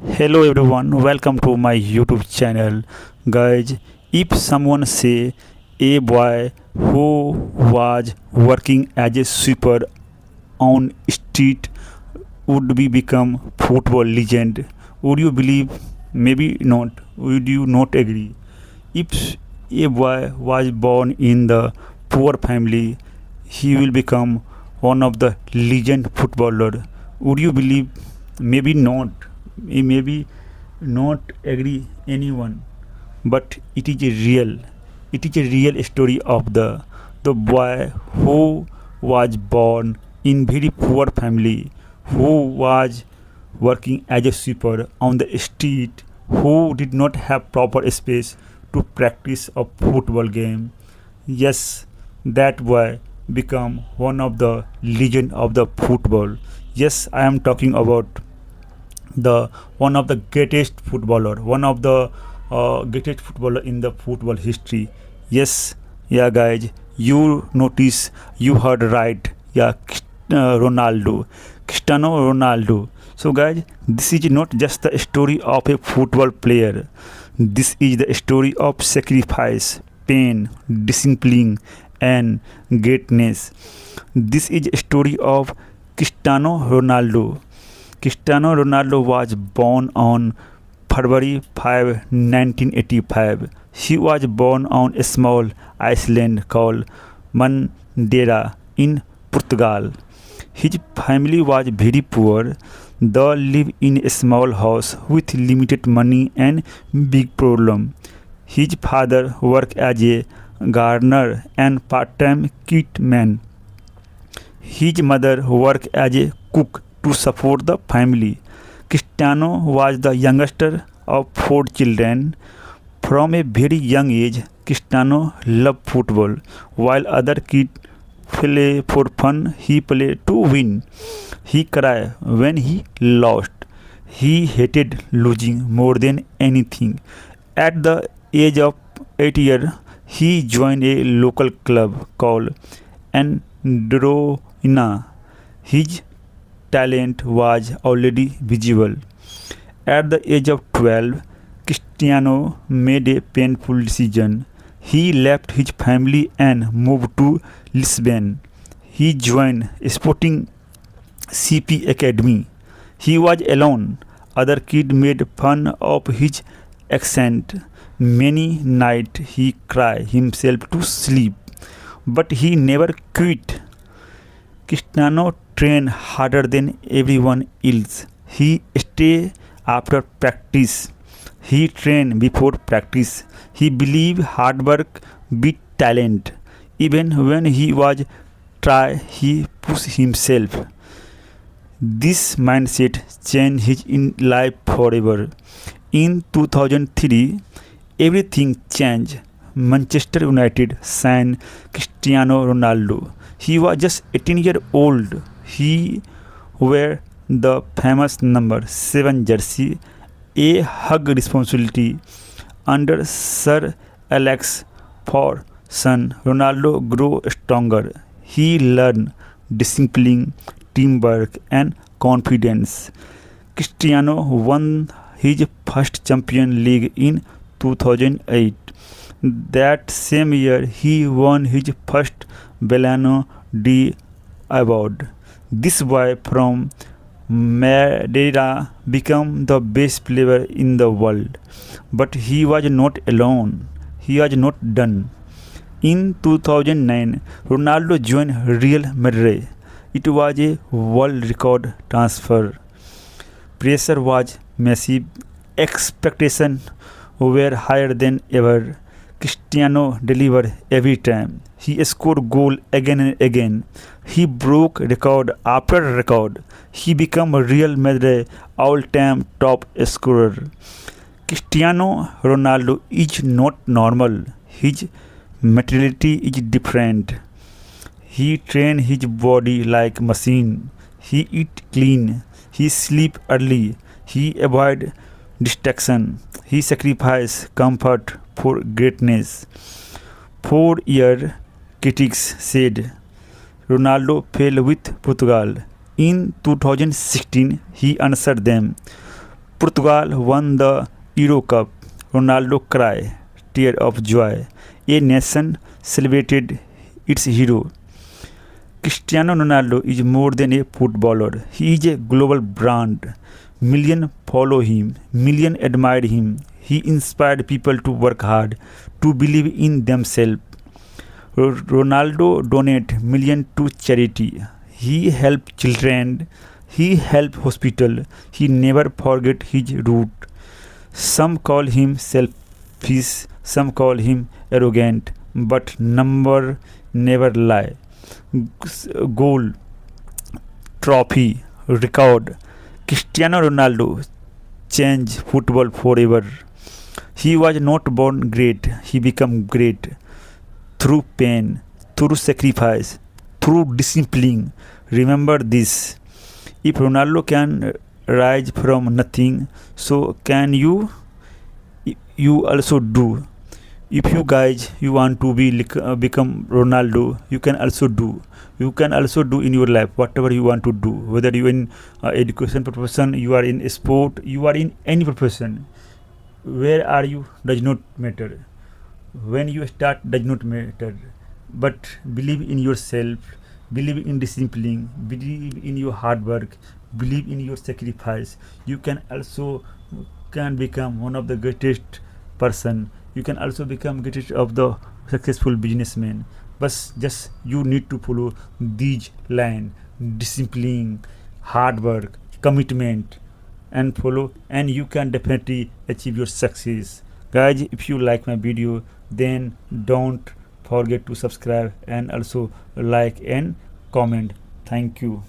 Hello everyone, welcome to my YouTube channel. Guys, if someone say a boy who was working as a sweeper on street would be become football legend, would you believe? Maybe not. Would you not agree? If a boy was born in the poor family, he will become one of the legend footballer. Would you believe? Maybe not. Maybe not agree anyone, but it is a real. It is a real story of the boy who was born in very poor family, who was working as a sweeper on the street, who did not have proper space to practice a football game. Yes, that boy become one of the legend of the football. Yes, I am talking about the one of the greatest footballer, one of the greatest footballer in the football history. Yes, yeah, guys, you notice, you heard right. Yeah, Ronaldo, Cristiano Ronaldo. So, guys, this is not just the story of a football player. This is the story of sacrifice, pain, discipline, and greatness. This is a story of Cristiano Ronaldo. Cristiano Ronaldo was born on February 5, 1985. He was born on a small island called Madeira in Portugal. His family was very poor. They lived in a small house with limited money and big problem. His father worked as a gardener and part-time kit man. His mother worked as a cook to support the family. Cristiano was the youngest of four children. From a very young age, Cristiano loved football. While other kids play for fun, he played to win. He cried when he lost. He hated losing more than anything. At the age of 8 years, he joined a local club called Andromina. His talent was already visible. At the age of 12, Cristiano made a painful decision. He left his family and moved to Lisbon. He joined Sporting CP Academy. He was alone. Other kids made fun of his accent. Many nights he cried himself to sleep, but he never quit. Cristiano trained harder than everyone else. He stayed after practice. He trained before practice. He believed hard work beat talent. Even when he was tired, he pushed himself. This mindset changed his life forever. In 2003, everything changed. Manchester United signed Cristiano Ronaldo. He was just 18 years old. He wore the famous number 7 jersey, a hug responsibility under Sir Alex Ferguson. Ronaldo grew stronger. He learned discipline, teamwork, and confidence. Cristiano won his first Champions League in 2008. That same year, he won his first Ballon d'Or award. This boy from Madeira became the best player in the world. But he was not alone. He was not done. In 2009, Ronaldo joined Real Madrid. It was a world record transfer. Pressure was massive. Expectations were higher than ever. Cristiano delivered every time. He scored goal again and again. He broke record after record. He became a Real Madrid all-time top scorer. Cristiano Ronaldo is not normal. His mentality is different. He trains his body like machine. He eat clean. He sleep early. He avoid distraction. He sacrifice comfort for greatness. 4 year critics said Ronaldo fell with Portugal. In 2016, he answered them. Portugal won the Euro Cup. Ronaldo cried, tear of joy. A nation celebrated its hero. Cristiano Ronaldo is more than a footballer. He is a global brand. Millions follow him. Millions admire him. He inspired people to work hard, to believe in themselves. Ronaldo donated millions to charity. He helped children. He helped hospital. He never forget his root. Some call him selfish. Some call him arrogant. But number never lie. Goal, trophy, record. Cristiano Ronaldo changed football forever. He was not born great. He became great through pain, through sacrifice, through discipline. Remember this. If Ronaldo can rise from nothing, so can you. You also do. If you guys you want to become Ronaldo, you can also do. You can also do in your life whatever you want to do, whether you in education profession, you are in sport, you are in any profession. Where are you does not matter. When you start does not matter. But believe in yourself, believe in discipline, believe in your hard work, believe in your sacrifice. You can also can become one of the greatest person. You can also become greatest of the successful businessman. But just you need to follow these line: discipline, hard work, commitment, and follow, and you can definitely achieve your success. Guys, if you like my video, then don't forget to subscribe and also like and comment. Thank you.